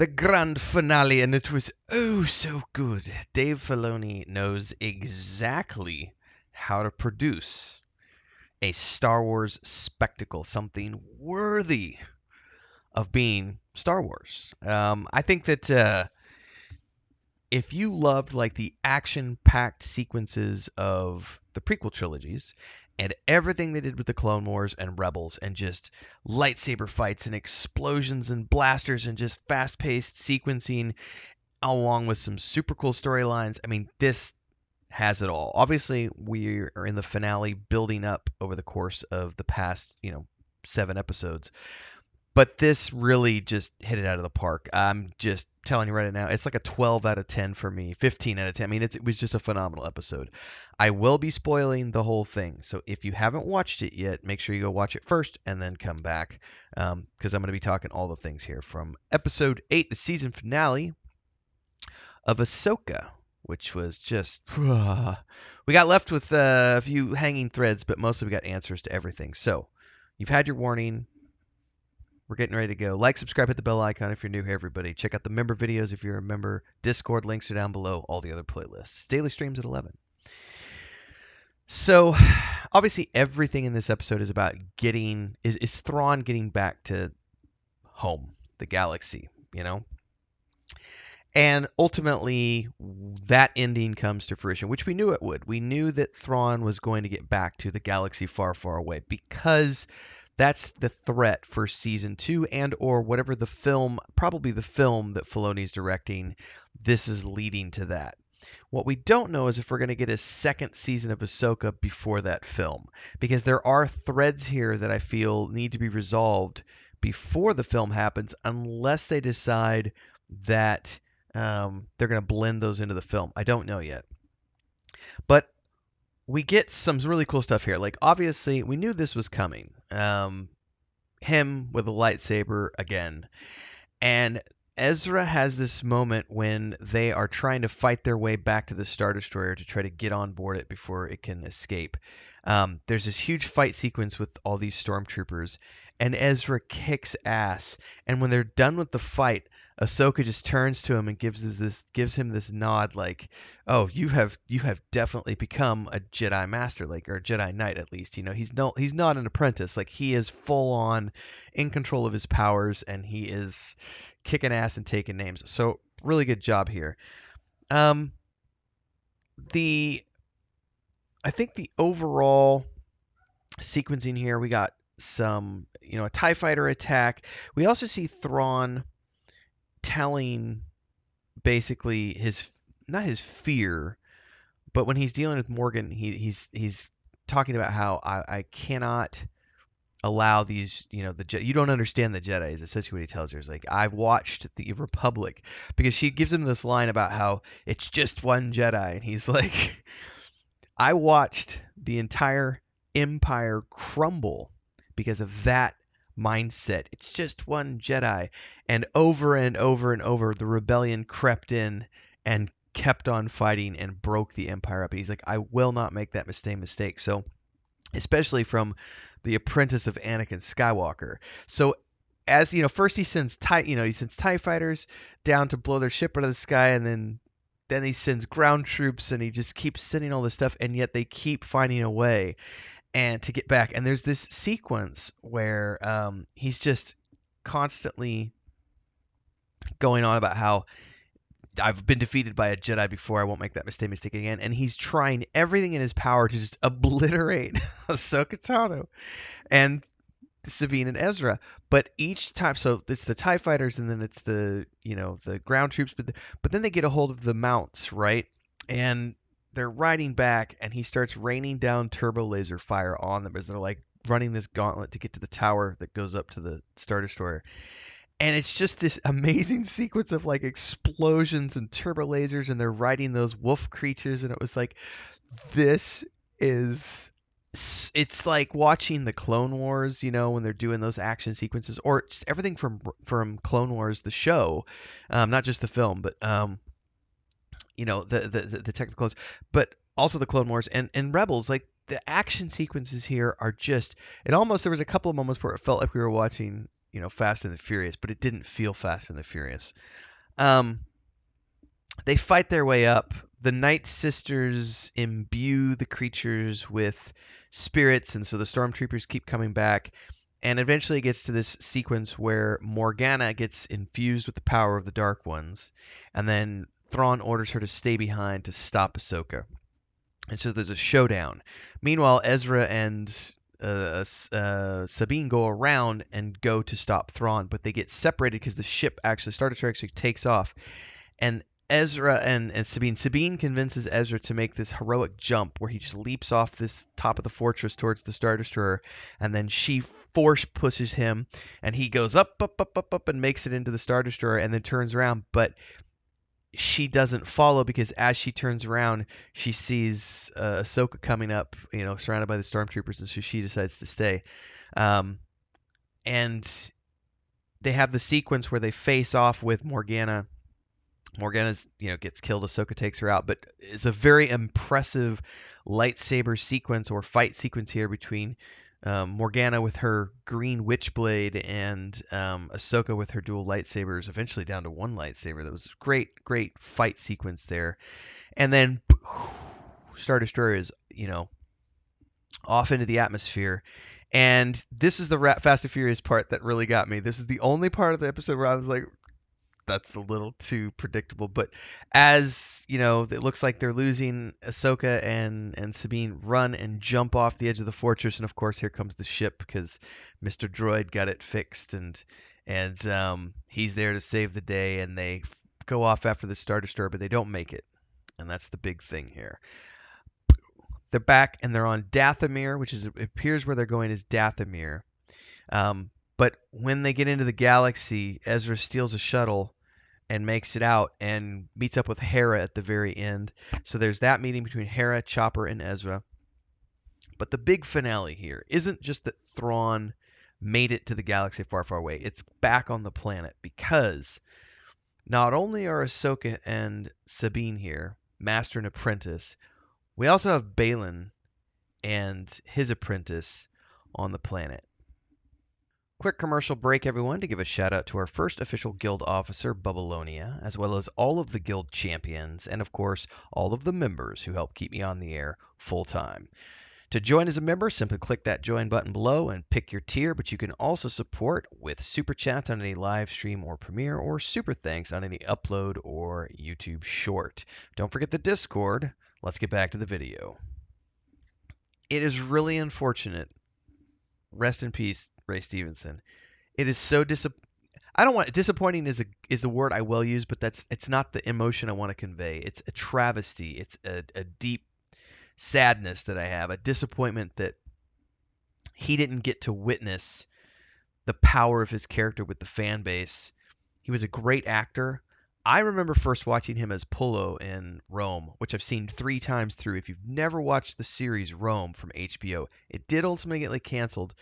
the grand finale, and it was oh so good. Dave Filoni knows exactly how to produce a Star Wars spectacle, something worthy of being Star Wars. I think that if you loved like the action-packed sequences of the prequel trilogies and everything they did with the Clone Wars and Rebels and just lightsaber fights and explosions and blasters and just fast-paced sequencing along with some super cool storylines, I mean, this has it all. Obviously, we are in the finale building up over the course of the past, 7 episodes. But this really just hit it out of the park. I'm just telling you right now, it's like a 12 out of 10 for me, 15 out of 10. I mean, it was just a phenomenal episode. I will be spoiling the whole thing. So if you haven't watched it yet, make sure you go watch it first and then come back because I'm going to be talking all the things here from episode 8, the season finale of Ahsoka, which was just. We got left with a few hanging threads, but mostly we got answers to everything. So you've had your warning. We're getting ready to go. Like, subscribe, hit the bell icon if you're new here, everybody. Check out the member videos if you're a member. Discord links are down below. All the other playlists. Daily streams at 11. So, obviously, everything in this episode is about is Thrawn getting back to home, the galaxy, And ultimately, that ending comes to fruition, which we knew it would. We knew that Thrawn was going to get back to the galaxy far, far away because that's the threat for season 2 and or whatever the film, probably the film that Filoni's directing. This is leading to that. What we don't know is if we're going to get a second season of Ahsoka before that film, because there are threads here that I feel need to be resolved before the film happens, unless they decide that they're going to blend those into the film. I don't know yet. But we get some really cool stuff here. Like, obviously, we knew this was coming. Him with a lightsaber again. And Ezra has this moment when they are trying to fight their way back to the Star Destroyer to try to get on board it before it can escape. There's this huge fight sequence with all these stormtroopers, and Ezra kicks ass. And when they're done with the fight, Ahsoka just turns to him and gives him this nod, like, "Oh, you have definitely become a Jedi Master, like, or a Jedi Knight at least. He's not an apprentice. Like, he is full on in control of his powers, and he is kicking ass and taking names. So really good job here. The I think the overall sequencing here, we got some, a TIE fighter attack. We also see Thrawn telling basically not his fear, but when he's dealing with Morgan, he's talking about how I cannot allow these, you don't understand the Jedi is essentially what he tells her. Is like, I've watched the Republic, because she gives him this line about how it's just one Jedi, and he's like, I watched the entire Empire crumble because of that mindset. It's just one Jedi. And over and over and over, the rebellion crept in and kept on fighting and broke the Empire up. And he's like, I will not make that mistake. So, especially from the apprentice of Anakin Skywalker. So, as first he sends TIE fighters down to blow their ship out of the sky, and then he sends ground troops, and he just keeps sending all this stuff, and yet they keep finding a way and to get back. And there's this sequence where he's just constantly going on about how I've been defeated by a Jedi before. I won't make that mistake again. And he's trying everything in his power to just obliterate Ahsoka Tano and Sabine and Ezra. But each time, so it's the TIE fighters, and then it's the ground troops. But then they get a hold of the mounts, right? And they're riding back, and he starts raining down turbo laser fire on them as they're like running this gauntlet to get to the tower that goes up to the Star Destroyer. And it's just this amazing sequence of like explosions and turbo lasers, and they're riding those wolf creatures, and it was like, this is, it's like watching the Clone Wars, when they're doing those action sequences, or just everything from Clone Wars, the show, not just the film, but the technicals, but also the Clone Wars and Rebels. Like, the action sequences here are just, there was a couple of moments where it felt like we were watching Fast and the Furious, but it didn't feel Fast and the Furious. Um, they fight their way up. The Night Sisters imbue the creatures with spirits, and so the stormtroopers keep coming back. And eventually it gets to this sequence where Morgana gets infused with the power of the Dark Ones, and then Thrawn orders her to stay behind to stop Ahsoka. And so there's a showdown. Meanwhile, Ezra and Sabine go around and go to stop Thrawn, but they get separated because the ship actually, Star Destroyer actually takes off, and Ezra and Sabine convinces Ezra to make this heroic jump where he just leaps off this top of the fortress towards the Star Destroyer, and then she force pushes him, and he goes up, up, up, up, up, and makes it into the Star Destroyer, and then turns around, but she doesn't follow because as she turns around, she sees Ahsoka coming up, surrounded by the stormtroopers, and so she decides to stay. Um, and they have the sequence where they face off with Morgana. Morgana's, gets killed. Ahsoka takes her out, but it's a very impressive lightsaber sequence or fight sequence here between Morgana with her green witchblade and Ahsoka with her dual lightsabers, eventually down to one lightsaber. That was a great, great fight sequence there. And then Star Destroyer is, off into the atmosphere. And this is the Fast and Furious part that really got me. This is the only part of the episode where I was like, that's a little too predictable. But as it looks like they're losing, Ahsoka and Sabine run and jump off the edge of the fortress, and of course here comes the ship because Mr. Droid got it fixed, and he's there to save the day, and they go off after the Star Destroyer, but they don't make it, and that's the big thing here. They're back and they're on Dathomir, which is, it appears where they're going is Dathomir. But when they get into the galaxy, Ezra steals a shuttle and makes it out and meets up with Hera at the very end. So there's that meeting between Hera, Chopper, and Ezra. But the big finale here isn't just that Thrawn made it to the galaxy far, far away. It's back on the planet because not only are Ahsoka and Sabine here, master and apprentice, we also have Balin and his apprentice on the planet. Quick commercial break, everyone, to give a shout out to our first official guild officer, Bubalonia, as well as all of the guild champions, and of course, all of the members who help keep me on the air full time. To join as a member, simply click that join button below and pick your tier, but you can also support with super chats on any live stream or premiere, or super thanks on any upload or YouTube short. Don't forget the Discord. Let's get back to the video. It is really unfortunate. Rest in peace, Ray Stevenson. It is so I don't want disappointing is a word I will use, but it's not the emotion I want to convey. It's a travesty. It's a deep sadness that I have, a disappointment that he didn't get to witness the power of his character with the fan base. He was a great actor. I remember first watching him as Pullo in Rome, which I've seen 3 times through. If you've never watched the series Rome from HBO, it did ultimately get canceled,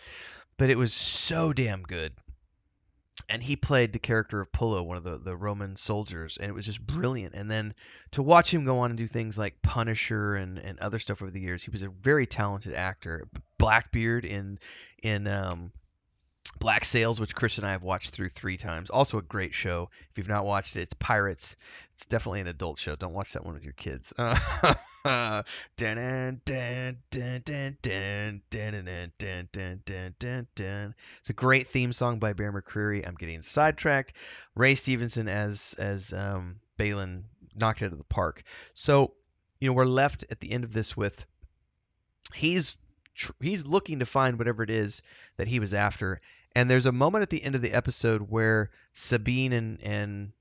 but it was so damn good. And he played the character of Pullo, one of the Roman soldiers, and it was just brilliant. And then to watch him go on and do things like Punisher and other stuff over the years, he was a very talented actor. Blackbeard in Black Sails, which Chris and I have watched through 3 times. Also a great show. If you've not watched it, it's Pirates. It's definitely an adult show. Don't watch that one with your kids. It's a great theme song by Bear McCreary. I'm getting sidetracked. Ray Stevenson as Balin knocked it out of the park. So, we're left at the end of this with he's looking to find whatever it is that he was after. And there's a moment at the end of the episode where Sabine and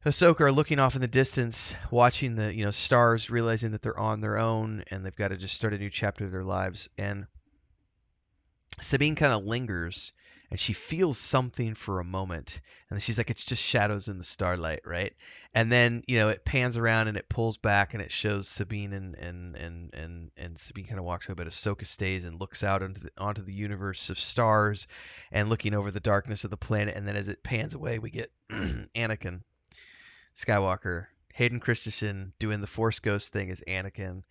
Ahsoka are looking off in the distance, watching the stars, realizing that they're on their own and they've got to just start a new chapter of their lives. And Sabine kind of lingers and she feels something for a moment, and then she's like, it's just shadows in the starlight, right? And then it pans around and it pulls back and it shows Sabine and Sabine kind of walks away, but Ahsoka stays and looks out onto the universe of stars and looking over the darkness of the planet. And then as it pans away, we get Anakin Skywalker, Hayden Christensen doing the Force Ghost thing as Anakin,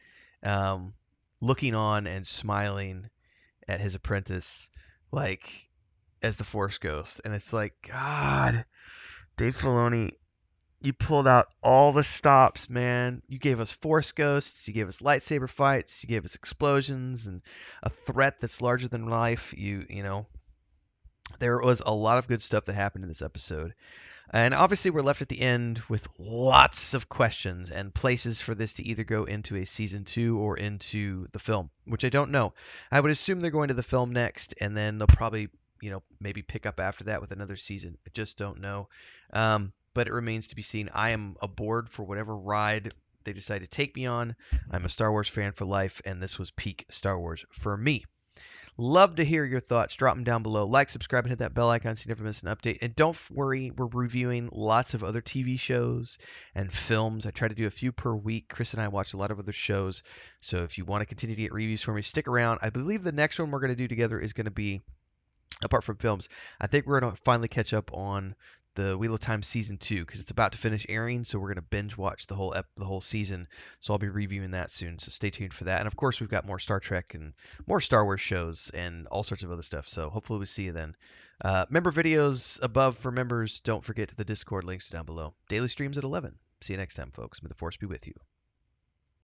looking on and smiling at his apprentice, like as the Force Ghost, and it's like, God, Dave Filoni, you pulled out all the stops, man. You gave us Force Ghosts, you gave us lightsaber fights, you gave us explosions, and a threat that's larger than life. You know, there was a lot of good stuff that happened in this episode. And obviously, we're left at the end with lots of questions and places for this to either go into a season 2 or into the film, which I don't know. I would assume they're going to the film next, and then they'll probably, maybe pick up after that with another season. I just don't know. But it remains to be seen. I am aboard for whatever ride they decide to take me on. I'm a Star Wars fan for life, and this was peak Star Wars for me. Love to hear your thoughts. Drop them down below. Like, subscribe, and hit that bell icon so you never miss an update. And don't worry, we're reviewing lots of other TV shows and films. I try to do a few per week. Chris and I watch a lot of other shows. So if you want to continue to get reviews for me, stick around. I believe the next one we're going to do together is going to be, apart from films, I think we're going to finally catch up on the Wheel of Time season 2 because it's about to finish airing, so we're going to binge watch the whole season. So I'll be reviewing that soon. So stay tuned for that. And of course, we've got more Star Trek and more Star Wars shows and all sorts of other stuff. So hopefully we'll see you then. Member videos above for members. Don't forget the Discord links down below. Daily streams at 11. See you next time, folks. May the Force be with you.